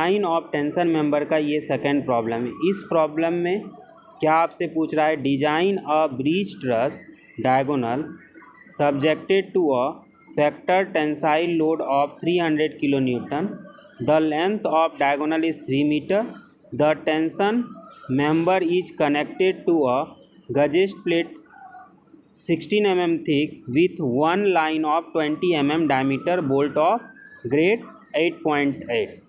Design of tension member का ये second problem है। इस प्रॉब्लम में क्या आपसे पूछ रहा है, design a bridge truss diagonal subjected to a factor tensile load of 300 kilo newton, the length of diagonal is 3 metre, the tension member is connected to a gauge plate 16 mm thick with one line of 20 mm diameter bolt of grade 8.8।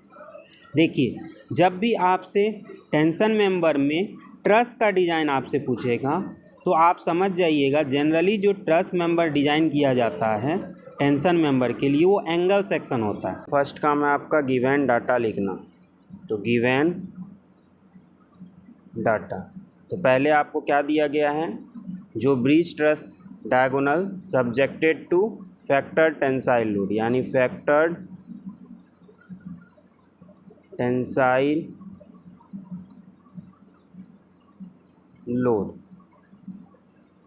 देखिए, जब भी आपसे tension member में truss का design आपसे पूछेगा तो आप समझ जाइएगा, जनरली जो ट्रस मेंबर डिज़ाइन किया जाता है टेंशन मेंबर के लिए वो एंगल सेक्शन होता है। फर्स्ट काम है आपका गिवन डाटा लिखना, तो गिवन डाटा। तो पहले आपको क्या दिया गया है, जो bridge truss diagonal subjected two factor tensile load, यानी फैक्टर्ड टेंसाइल लोड,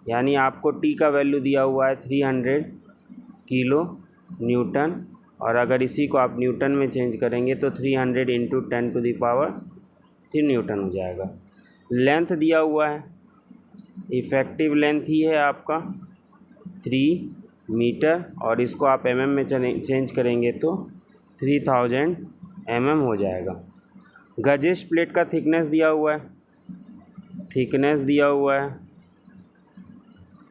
यानी आपको टी का वैल्यू दिया हुआ है 300 किलो न्यूटन, और अगर इसी को आप न्यूटन में चेंज करेंगे तो 300 इंटू 10⁻³ न्यूटन हो जाएगा। लेंथ दिया हुआ है, इफ़ेक्टिव लेंथ ही है आपका 3 मीटर, और इसको आप mm में चेंज करेंगे तो 3000 mm हो जाएगा। गजेस प्लेट का थिकनेस दिया हुआ है, थिकनेस दिया हुआ है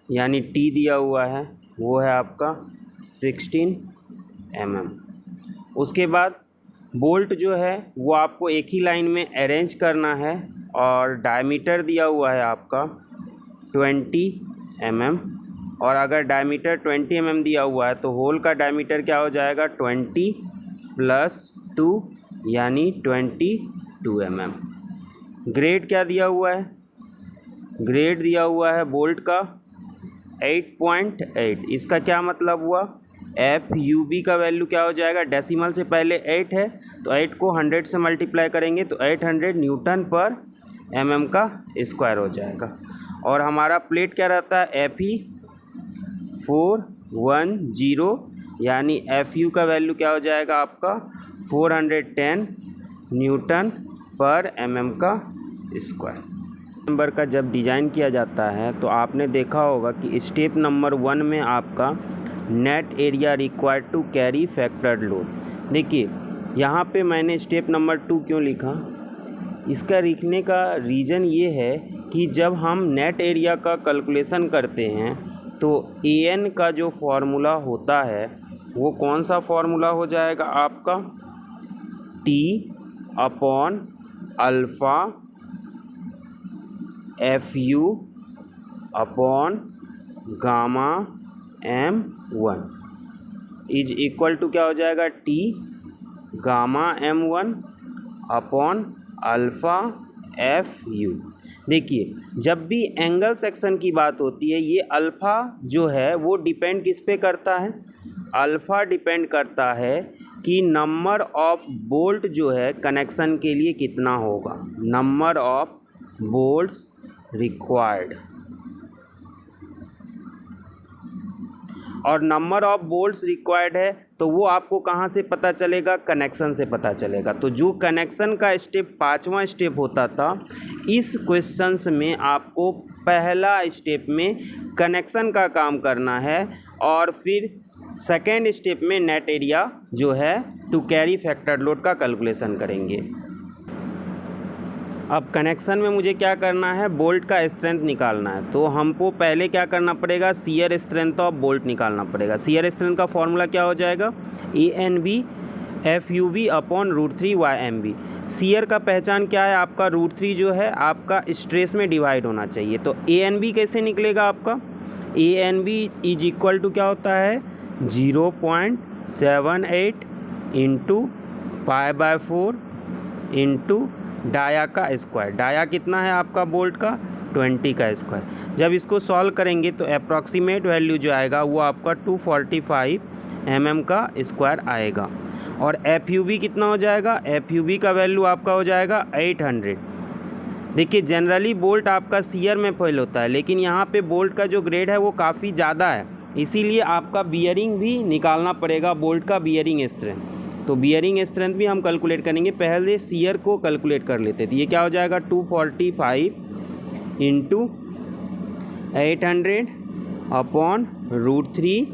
यानी टी दिया हुआ है, वो है आपका 16 mm। उसके बाद बोल्ट जो है वो आपको एक ही लाइन में अरेंज करना है, और डायमीटर दिया हुआ है आपका 20 mm, और अगर डायमीटर 20 mm दिया हुआ है तो होल का डायमीटर क्या हो जाएगा 20 + 2 यानी 22 mm। ग्रेड क्या दिया हुआ है, ग्रेड दिया हुआ है बोल्ट का 8.8। इसका क्या मतलब हुआ, FUB का वैल्यू क्या हो जाएगा, डेसिमल से पहले 8 है तो 8 को 100 से मल्टीप्लाई करेंगे तो 800 न्यूटन पर mm का स्क्वायर हो जाएगा। और हमारा प्लेट क्या रहता है Fe410, यानी FU का वैल्यू क्या हो जाएगा आपका 410 न्यूटन पर mm का स्क्वायर। नंबर का जब डिज़ाइन किया जाता है तो आपने देखा होगा कि स्टेप नंबर 1 में आपका net area required to carry factored load. देखिए यहाँ पे मैंने स्टेप नंबर 2 क्यों लिखा, इसका लिखने का रीज़न ये है कि जब हम नेट एरिया का कैलकुलेशन करते हैं तो AN का जो फॉर्मूला होता है वो कौन सा फॉर्मूला हो जाएगा आपका, T/α FU/γ_m1 is equal to क्या हो जाएगा T/α/FU। देखिए जब भी एंगल सेक्शन की बात होती है, ये अल्फ़ा जो है वो डिपेंड किस पे करता है, अल्फ़ा डिपेंड करता है कि नंबर ऑफ बोल्ट जो है कनेक्शन के लिए कितना होगा, नंबर ऑफ बोल्ट्स रिक्वायर्ड, और नंबर ऑफ बोल्ट्स रिक्वायर्ड है तो वो आपको कहाँ से पता चलेगा, कनेक्शन से पता चलेगा। तो जो कनेक्शन का स्टेप 5वां स्टेप होता था, इस क्वेश्चंस में आपको पहला स्टेप में कनेक्शन का काम करना है, और फिर सेकेंड स्टेप में नेट एरिया जो है टू कैरी फैक्टर लोड का कैलकुलेशन करेंगे। अब कनेक्शन में मुझे क्या करना है, बोल्ट का स्ट्रेंथ निकालना है, तो हमको पहले क्या करना पड़ेगा, शियर स्ट्रेंथ ऑफ बोल्ट निकालना पड़ेगा। शियर स्ट्रेंथ का फॉर्मूला क्या हो जाएगा, ANB FUB/√3YMB। शियर का पहचान क्या है आपका, √3 जो है आपका स्ट्रेस में डिवाइड होना चाहिए। तो ANB कैसे निकलेगा आपका, ANB इज इक्वल टू क्या होता है 0.78 इंटू π/4 इंटू डाया का स्क्वायर। डाया कितना है आपका बोल्ट का 20 का स्क्वायर। जब इसको सॉल्व करेंगे तो अप्रॉक्सीमेट वैल्यू जो आएगा वो आपका 245 mm का स्क्वायर आएगा। और FUB कितना हो जाएगा, FUB का वैल्यू आपका हो जाएगा 800। देखिए जनरली बोल्ट आपका शियर में फेल होता है, लेकिन यहाँ पे बोल्ट का जो ग्रेड है वो काफ़ी ज़्यादा है, इसीलिए आपका बियरिंग भी निकालना पड़ेगा, बोल्ट का बियरिंग स्ट्रेंथ। तो बियरिंग स्ट्रेंथ भी हम कैलकुलेट करेंगे। पहले शियर को कैलकुलेट कर लेते थे। ये क्या हो जाएगा 245 into 800 upon √3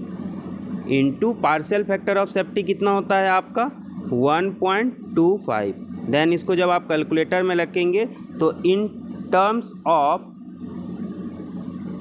into partial factor of safety कितना होता है आपका 1.25। देन इसको जब आप कैलकुलेटर में रखेंगे तो in terms of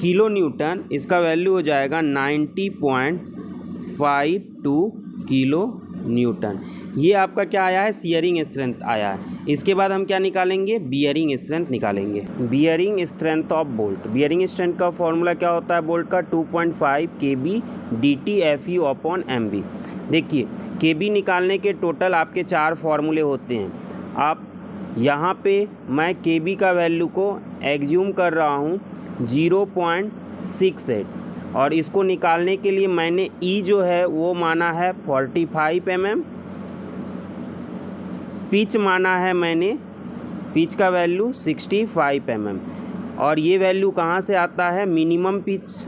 kilo Newton इसका वैल्यू हो जाएगा 90.52 किलो न्यूटन। ये आपका क्या आया है शियरिंग स्ट्रेंथ आया है। इसके बाद हम क्या निकालेंगे बियरिंग स्ट्रेंथ निकालेंगे। Bearing strength of bolt. Bearing strength का फॉर्मूला क्या होता है बोल्ट का 2.5 kb dt fu upon mb। देखिए kb निकालने के टोटल आपके 4 फार्मूले होते हैं। आप यहाँ पे मैं kb का वैल्यू को एग्ज्यूम कर रहा हूँ 0.68 और इसको निकालने के लिए मैंने ई जो है वो माना है 45 mm, पिच माना है मैंने, पिच का वैल्यू 65 mm और ये वैल्यू कहाँ से आता है minimum pitch,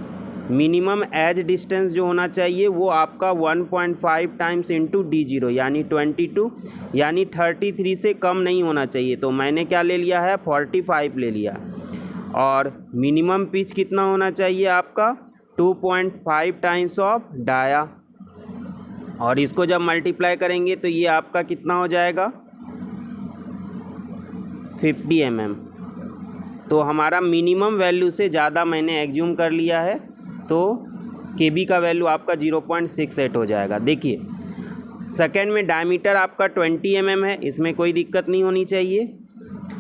minimum age distance जो होना चाहिए वो आपका 1.5 टाइम्स इंटू D0 यानी 22 यानी 33 से कम नहीं होना चाहिए। तो मैंने क्या ले लिया है 45 ले लिया। और मिनिमम पिच कितना होना चाहिए आपका 2.5 टाइम्स ऑफ डाया और इसको जब मल्टीप्लाई करेंगे तो ये आपका कितना हो जाएगा 50 mm। तो हमारा मिनिमम वैल्यू से ज़्यादा मैंने एग्ज्यूम कर लिया है तो केबी का वैल्यू आपका 0.68 हो जाएगा। देखिए सेकेंड में डायमीटर आपका 20 mm है, इसमें कोई दिक्कत नहीं होनी चाहिए।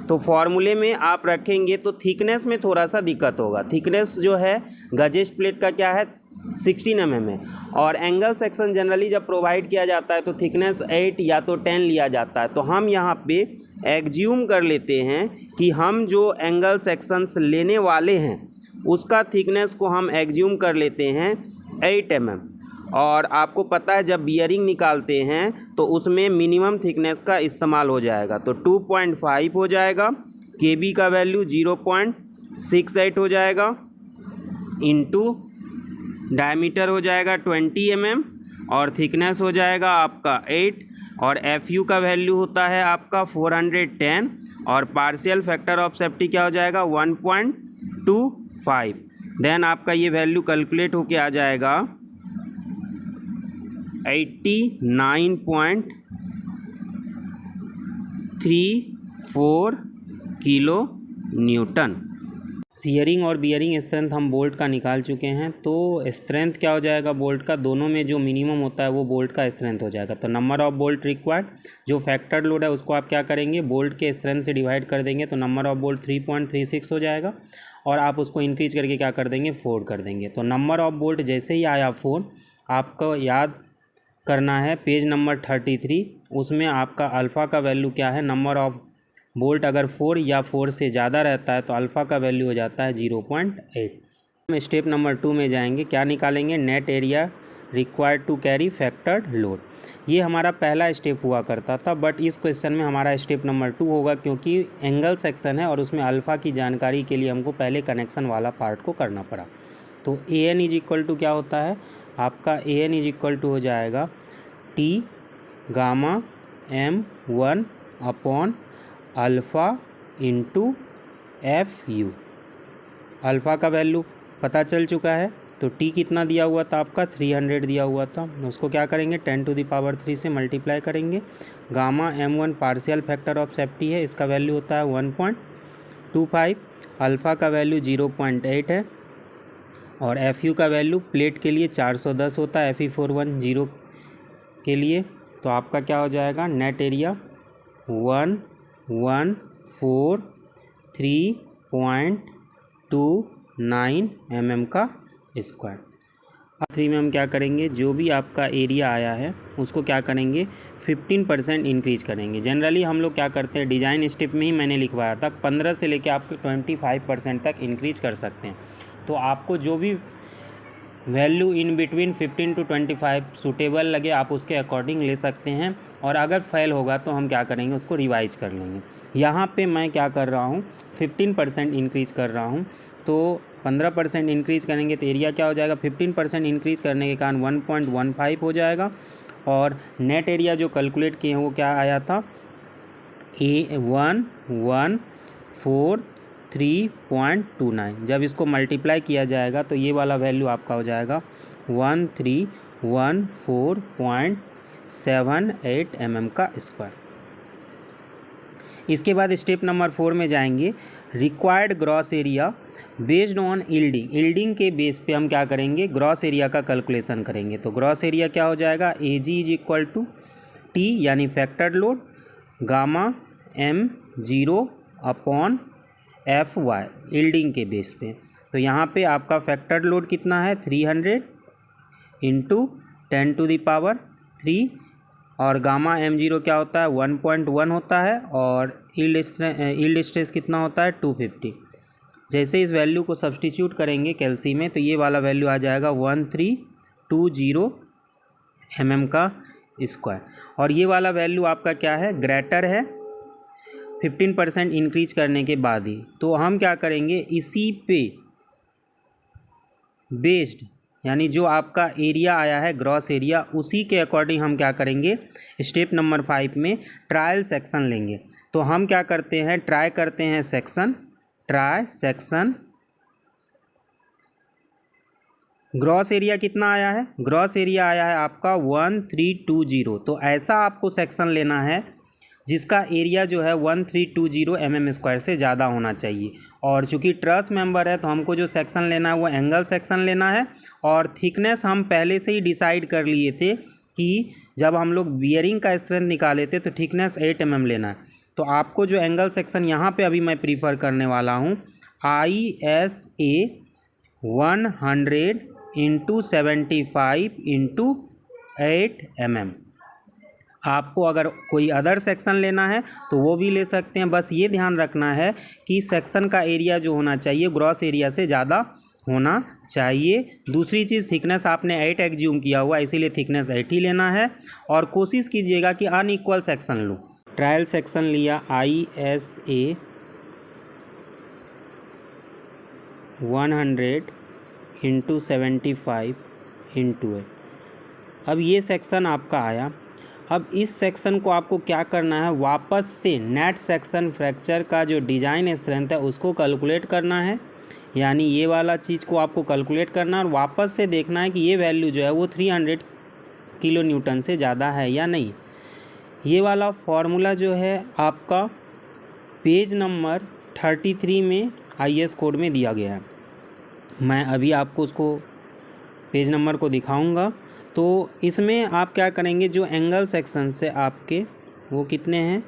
तो फॉर्मूले में आप रखेंगे तो थिकनेस में थोड़ा सा दिक्कत होगा। थिकनेस जो है गजेस्ट प्लेट का क्या है 16 mm है और एंगल सेक्शन जनरली जब प्रोवाइड किया जाता है तो थिकनेस 8 या तो 10 लिया जाता है। तो हम यहाँ पे एग्ज्यूम कर लेते हैं कि हम जो एंगल सेक्शंस लेने वाले हैं उसका थिकनेस को हम एग्ज्यूम कर लेते हैं 8 mm और आपको पता है जब बियरिंग निकालते हैं तो उसमें मिनिमम थिकनेस का इस्तेमाल हो जाएगा। तो 2.5 हो जाएगा, केबी का वैल्यू 0.68 हो जाएगा इंटू डायमीटर हो जाएगा 20 mm और थिकनेस हो जाएगा आपका 8 और FU का वैल्यू होता है आपका 410 और पार्शियल फैक्टर ऑफ सेफ्टी क्या हो जाएगा 1.25। देन आपका ये वैल्यू कैलकुलेट होके आ जाएगा 89.34 किलो न्यूटन। शियरिंग और बियरिंग स्ट्रेंथ हम बोल्ट का निकाल चुके हैं। तो स्ट्रेंथ क्या हो जाएगा बोल्ट का, दोनों में जो मिनिमम होता है वो बोल्ट का स्ट्रेंथ हो जाएगा। तो नंबर ऑफ बोल्ट रिक्वायर्ड, जो फैक्टर्ड लोड है उसको आप क्या करेंगे बोल्ट के स्ट्रेंथ से डिवाइड कर देंगे तो नंबर ऑफ बोल्ट 3.36 हो जाएगा और आप उसको इंक्रीज करके क्या कर देंगे 4 कर देंगे। तो नंबर ऑफ बोल्ट जैसे ही आया 4, आपको याद करना है पेज नंबर 33, उसमें आपका अल्फ़ा का वैल्यू क्या है, नंबर ऑफ बोल्ट अगर 4 या 4 से ज़्यादा रहता है तो अल्फ़ा का वैल्यू हो जाता है 0.8। हम स्टेप नंबर 2 में जाएंगे, क्या निकालेंगे net area required to carry factored load. ये हमारा पहला स्टेप हुआ करता था बट इस क्वेश्चन में हमारा स्टेप नंबर 2 होगा क्योंकि एंगल सेक्शन है और उसमें अल्फ़ा की जानकारी के लिए हमको पहले कनेक्शन वाला पार्ट को करना पड़ा। तो AN इज इक्वल टू क्या होता है आपका, AN इज इक्वल टू हो जाएगा T gamma M1 upon alpha into FU। Alpha का वैल्यू पता चल चुका है तो T कितना दिया हुआ था आपका 300 दिया हुआ था, उसको क्या करेंगे 10⁻³ से मल्टीप्लाई करेंगे। Gamma M1 partial factor of safety है, इसका वैल्यू होता है 1.25, अल्फ़ा का वैल्यू 0.8 है और FU का वैल्यू प्लेट के लिए 410 होता है Fe410 के लिए। तो आपका क्या हो जाएगा नेट एरिया 1143.29 mm का स्क्वायर। अब 3 में हम क्या करेंगे, जो भी आपका एरिया आया है उसको क्या करेंगे 15% इंक्रीज करेंगे। जनरली हम लोग क्या करते हैं डिज़ाइन स्टेप में ही मैंने लिखवाया था 15 से लेके आपको 25% तक इंक्रीज कर सकते हैं। तो आपको जो भी value in between 15 to 25 suitable लगे आप उसके अकॉर्डिंग ले सकते हैं और अगर फेल होगा तो हम क्या करेंगे उसको रिवाइज कर लेंगे। यहाँ पे मैं क्या कर रहा हूँ 15% इंक्रीज़ कर रहा हूँ तो 15% इंक्रीज़ करेंगे तो एरिया क्या हो जाएगा 15% इंक्रीज़ करने के कारण 1.15 हो जाएगा और नेट एरिया जो कैलकुलेट किए हैं वो क्या आया था, 1143.29। जब इसको मल्टीप्लाई किया जाएगा तो ये वाला वैल्यू आपका हो जाएगा 1314.78 mm का स्क्वायर। इसके बाद स्टेप नंबर 4 में जाएंगे, required gross area based on yielding. Yielding के बेस पे हम क्या करेंगे, ग्रॉस एरिया का कैलकुलेशन करेंगे। तो ग्रॉस एरिया क्या हो जाएगा, AG is equal to T यानी factored load gamma M0 upon FY yielding के बेस पे। तो यहाँ पे आपका फैक्टर्ड लोड कितना है, 300 इंटू 10⁻³ और गामा M0 क्या होता है, 1.1 होता है और यील्ड स्ट्रेस कितना होता है, 250। जैसे इस वैल्यू को सब्सटीट्यूट करेंगे कैल्सी में तो ये वाला वैल्यू आ जाएगा 1320 mm का स्क्वायर। और ये वाला वैल्यू आपका क्या है, ग्रेटर है 15% इंक्रीज करने के बाद ही। तो हम क्या करेंगे, इसी पे बेस्ड यानी जो आपका एरिया आया है ग्रॉस एरिया, उसी के अकॉर्डिंग हम क्या करेंगे, स्टेप नंबर 5 में ट्रायल सेक्शन लेंगे। तो हम क्या करते हैं, ट्राई करते हैं section, try section. Gross area कितना आया है, ग्रॉस एरिया आया है आपका 1320। तो ऐसा आपको सेक्शन लेना है जिसका एरिया जो है 1320 mm² से ज़्यादा होना चाहिए। और चूंकि ट्रस मेंबर है तो हमको जो सेक्शन लेना है वो एंगल सेक्शन लेना है। और थिकनेस हम पहले से ही डिसाइड कर लिए थे कि जब हम लोग बियरिंग का स्ट्रेंथ निकाले थे तो थिकनेस 8 mm लेना है। तो आपको जो एंगल सेक्शन यहाँ पे अभी मैं प्रीफर करने वाला हूँ, ISA 100 इंटू 75 इंटू 8 mm। आपको अगर कोई अदर सेक्शन लेना है तो वो भी ले सकते हैं। बस ये ध्यान रखना है कि सेक्शन का एरिया जो होना चाहिए ग्रॉस एरिया से ज़्यादा होना चाहिए। दूसरी चीज़, थिकनेस आपने 8 एग्ज्यूम किया हुआ, इसीलिए थिकनेस 8 ही लेना है। और कोशिश कीजिएगा कि अनइक्वल सेक्शन लो। ट्रायल सेक्शन लिया ISA 100 इंटू 75 इंटू 8। अब ये सेक्शन आपका आया। अब इस सेक्शन को आपको क्या करना है, वापस से नेट सेक्शन फ्रैक्चर का जो डिज़ाइन स्ट्रेंथ है उसको कैलकुलेट करना है। यानी ये वाला चीज़ को आपको कैलकुलेट करना है और वापस से देखना है कि ये वैल्यू जो है वो 300 kN से ज़्यादा है या नहीं। ये वाला फॉर्मूला जो है आपका पेज नंबर 33 में IS कोड में दिया गया है। मैं अभी आपको उसको पेज नंबर को दिखाऊंगा। तो इसमें आप क्या करेंगे, जो एंगल सेक्शन से आपके वो कितने हैं,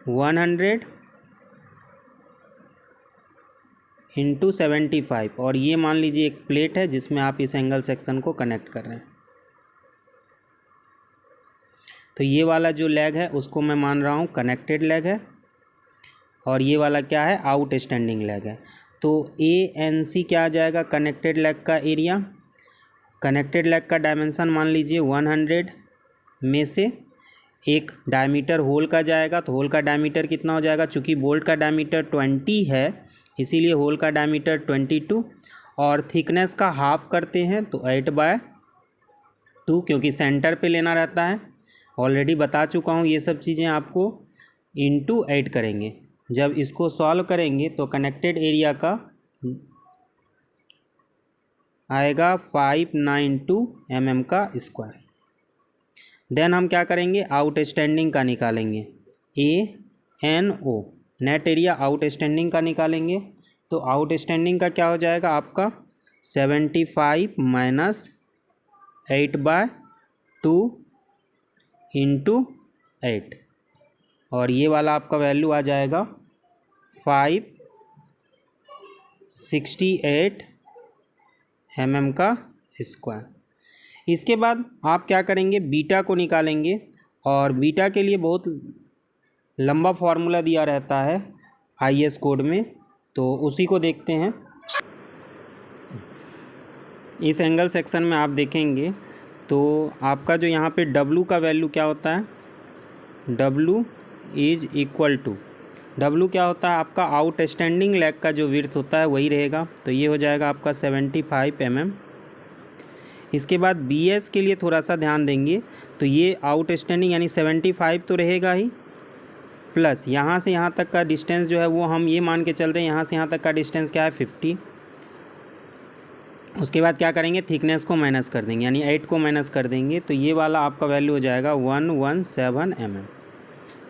100 इंटू 75 और ये मान लीजिए एक प्लेट है जिसमें आप इस एंगल सेक्शन को कनेक्ट कर रहे हैं। तो ये वाला जो लेग है उसको मैं मान रहा हूँ कनेक्टेड लेग है और ये वाला क्या है, आउट स्टैंडिंग लेग है। तो ANC क्या आ जाएगा, कनेक्टेड लेग का एरिया। कनेक्टेड लेग का डायमेंशन मान लीजिए 100 में से एक डायमीटर होल का जाएगा। तो होल का डायमीटर कितना हो जाएगा, चूँकि बोल्ट का डायमीटर 20 है इसीलिए होल का डायमीटर 22 और थिकनेस का हाफ करते हैं तो 8/2 क्योंकि सेंटर पे लेना रहता है। ऑलरेडी बता चुका हूँ ये सब चीज़ें आपको, इंटू 8 करेंगे। जब इसको सॉल्व करेंगे तो कनेक्टेड एरिया का आएगा 592 mm का स्क्वायर। देन हम क्या करेंगे, आउट स्टैंडिंग का निकालेंगे, ANO net area out standing का निकालेंगे। तो आउट स्टैंडिंग का क्या हो जाएगा आपका 75 माइनस 8/2 इंटू 8 और ये वाला आपका वैल्यू आ जाएगा 568 mm का स्क्वायर। इसके बाद आप क्या करेंगे, बीटा को निकालेंगे और बीटा के लिए बहुत लंबा फार्मूला दिया रहता है IS कोड में, तो उसी को देखते हैं। इस एंगल सेक्शन में आप देखेंगे तो आपका जो यहाँ पे W का वैल्यू क्या होता है, W is equal to, W क्या होता है आपका आउट स्टैंडिंग लेग का जो विड्थ होता है वही रहेगा। तो ये हो जाएगा आपका 75 mm इसके बाद बी एस के लिए थोड़ा सा ध्यान देंगे तो ये आउटस्टैंडिंग यानी 75 तो रहेगा ही, प्लस यहाँ से यहाँ तक का डिस्टेंस जो है वो हम ये मान के चल रहे हैं यहाँ से यहाँ तक का डिस्टेंस क्या है 50। उसके बाद क्या करेंगे, थिकनेस को माइनस कर देंगे यानी 8 को माइनस कर देंगे तो ये वाला आपका वैल्यू हो जाएगा 117 mm।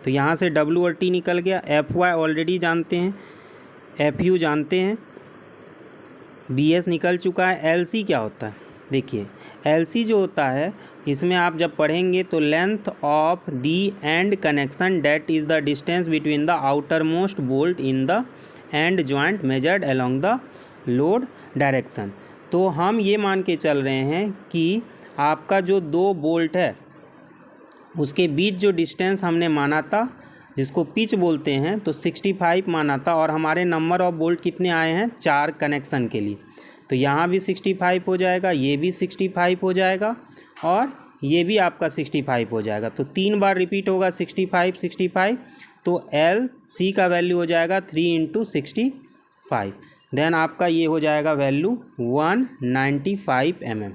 तो यहाँ से W और T निकल गया। FY ऑलरेडी जानते हैं, FU जानते हैं, BS निकल चुका है। LC क्या होता है, देखिए LC जो होता है इसमें आप जब पढ़ेंगे तो length of the and connection that is the distance between the outer most bolt in the end joint measured along the load direction. तो हम ये मान के चल रहे हैं कि आपका जो दो बोल्ट है उसके बीच जो डिस्टेंस हमने माना था जिसको पिच बोलते हैं तो 65 माना था, और हमारे नंबर ऑफ बोल्ट कितने आए हैं 4 कनेक्शन के लिए। तो यहाँ भी 65 हो जाएगा, ये भी 65 हो जाएगा और ये भी आपका 65 हो जाएगा। तो 3 बार रिपीट होगा 65 65। तो LC का वैल्यू हो जाएगा 3 × 65। देन आपका ये हो जाएगा वैल्यू 195 mm।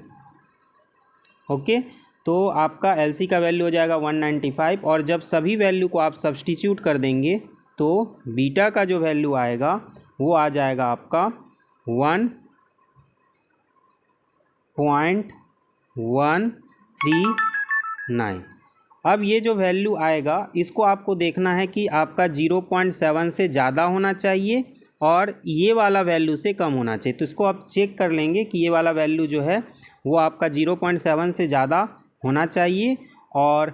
ओके, तो आपका LC का वैल्यू हो जाएगा 195। और जब सभी वैल्यू को आप सब्सटीट्यूट कर देंगे तो बीटा का जो वैल्यू आएगा वो आ जाएगा आपका 1.139। अब ये जो वैल्यू आएगा इसको आपको देखना है कि आपका 0.7 से ज़्यादा होना चाहिए और ये वाला वैल्यू से कम होना चाहिए। तो इसको आप चेक कर लेंगे कि ये वाला वैल्यू जो है वो आपका 0.7 से ज़्यादा होना चाहिए और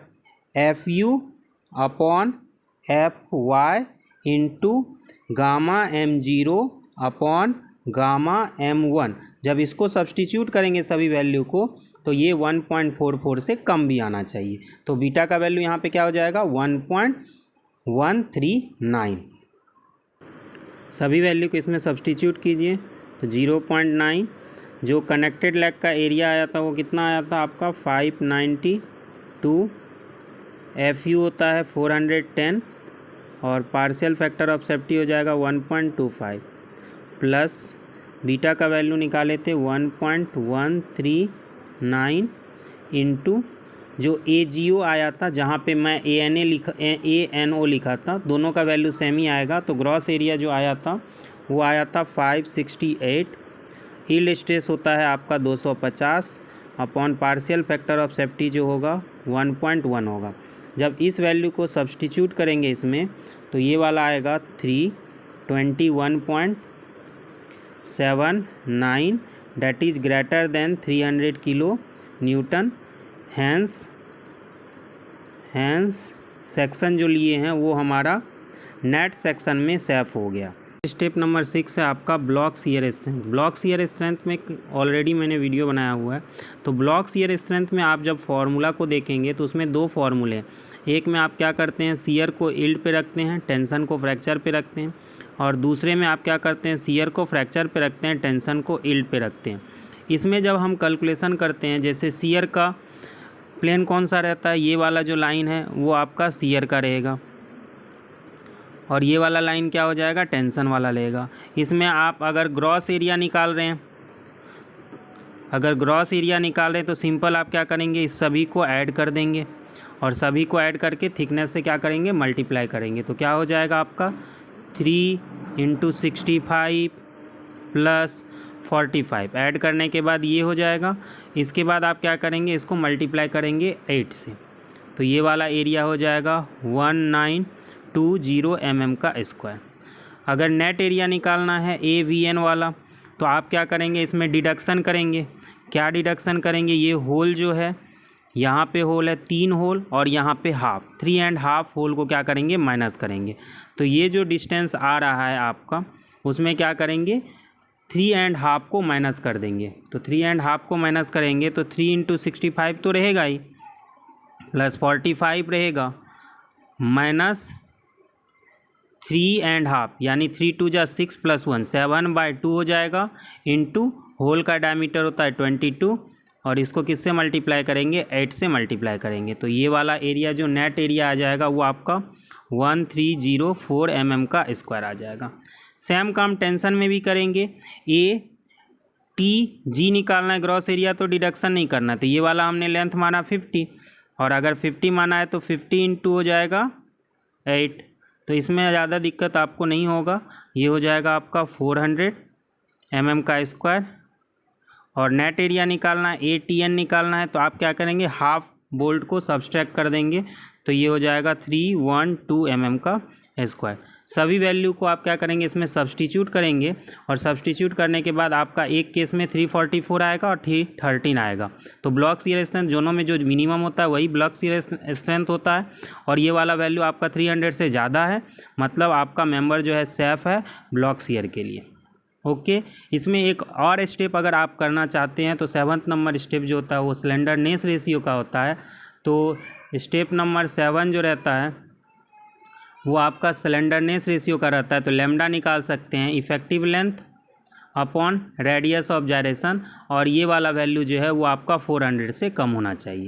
FU/FY इंटू गामा M0/गामा M1, जब इसको सब्सटीट्यूट करेंगे सभी वैल्यू को तो ये 1.44 से कम भी आना चाहिए। तो बीटा का वैल्यू यहाँ पे क्या हो जाएगा 1.139। सभी वैल्यू को इसमें सब्सटीट्यूट कीजिए तो 0.9, जो कनेक्टेड लेग का एरिया आया था वो कितना आया था आपका 592, FU होता है 410 और पार्शियल फैक्टर ऑफ सेफ्टी हो जाएगा 1.25 प्लस बीटा का वैल्यू निकाले थे 1.139 इंटू जो AGO आया था जहाँ पे मैं ANO लिखा था, दोनों का वैल्यू सेम ही आएगा। तो ग्रॉस एरिया जो आया था वो आया था 568। यील्ड स्ट्रेस होता है आपका 250 upon partial factor of safety जो होगा 1.1 होगा। जब इस वैल्यू को सब्सटीट्यूट करेंगे इसमें तो ये वाला आएगा 321.79 that is greater than 300 kilo newton. Hence section जो लिए हैं वो हमारा नेट सेक्शन में सेफ हो गया। स्टेप नंबर 6 है आपका block shear strength. Block shear strength में ऑलरेडी मैंने वीडियो बनाया हुआ है। तो ब्लॉक शियर स्ट्रेंथ में आप जब फार्मूला को देखेंगे तो उसमें 2 फार्मूले हैं। एक में आप क्या करते हैं, शियर को यील्ड पे रखते हैं, टेंशन को फ्रैक्चर पे रखते हैं, और दूसरे में आप क्या करते हैं, शियर को फ्रैक्चर पे रखते हैं, टेंशन को यील्ड पे रखते हैं। इसमें जब हम कैलकुलेशन करते हैं, जैसे शियर का प्लेन कौन सा रहता है, ये वाला जो लाइन है वो आपका शियर का रहेगा और ये वाला लाइन क्या हो जाएगा, टेंशन वाला लेगा। इसमें आप अगर ग्रॉस एरिया निकाल रहे हैं तो सिंपल आप क्या करेंगे, इस सभी को ऐड कर देंगे और सभी को ऐड करके थिकनेस से क्या करेंगे, मल्टीप्लाई करेंगे। तो क्या हो जाएगा आपका 3 × 65 प्लस 45 ऐड करने के बाद ये हो जाएगा। इसके बाद आप क्या करेंगे, इसको मल्टीप्लाई करेंगे 8 से, तो ये वाला एरिया हो जाएगा 1920 mm का स्क्वायर। अगर नेट एरिया निकालना है AVN वाला तो आप क्या करेंगे, इसमें डिडक्शन करेंगे। क्या डिडक्शन करेंगे, ये होल जो है यहाँ पे होल है 3 होल और यहाँ पे हाफ 3.5 होल को क्या करेंगे, माइनस करेंगे। तो ये जो डिस्टेंस आ रहा है आपका उसमें क्या करेंगे, 3.5 को माइनस कर देंगे। तो 3.5 को माइनस करेंगे तो 3 × 65 तो रहेगा ही, प्लस 45 रहेगा, माइनस 3.5 यानी 3 × 2 = 6 + 1 7/2 हो जाएगा, इंटू होल का डायमीटर होता है 22 और इसको किससे मल्टीप्लाई करेंगे, 8 से मल्टीप्लाई करेंगे। तो ये वाला एरिया जो नेट एरिया आ जाएगा वो आपका 1304 mm का स्क्वायर आ जाएगा। सेम काम टेंशन में भी करेंगे। टी जी निकालना है ग्रॉस एरिया, तो डिडक्शन नहीं करना। तो ये वाला हमने लेंथ माना 50, और अगर 50 माना है तो 50 इंटू हो जाएगा 8। तो इसमें ज़्यादा दिक्कत आपको नहीं होगा। ये हो जाएगा आपका 400 mm का स्क्वायर। और नेट एरिया निकालना है, ATN निकालना है, तो आप क्या करेंगे, हाफ बोल्ट को सब्सट्रैक्ट कर देंगे, तो ये हो जाएगा 312 mm का स्क्वायर। सभी वैल्यू को आप क्या करेंगे, इसमें सब्सटीट्यूट करेंगे, और सब्सटीट्यूट करने के बाद आपका एक केस में 344 आएगा और 313 आएगा। तो ब्लॉक शियर स्ट्रेंथ दोनों में जो मिनिमम होता है वही ब्लॉक शियर स्ट्रेंथ होता है, और ये वाला वैल्यू आपका 300 से ज़्यादा है, मतलब आपका मेंबर जो है सेफ है ब्लॉक शियर के लिए। ओके, इसमें एक और स्टेप अगर आप करना चाहते हैं तो 7th नंबर स्टेप जो होता है वो स्लेंडरनेस रेशियो का होता है। तो स्टेप नंबर 7 जो रहता है वो आपका स्लेंडरनेस रेशियो का रहता है। तो लैम्डा निकाल सकते हैं effective length upon radius of gyration, और ये वाला वैल्यू जो है वो आपका 400 से कम होना चाहिए।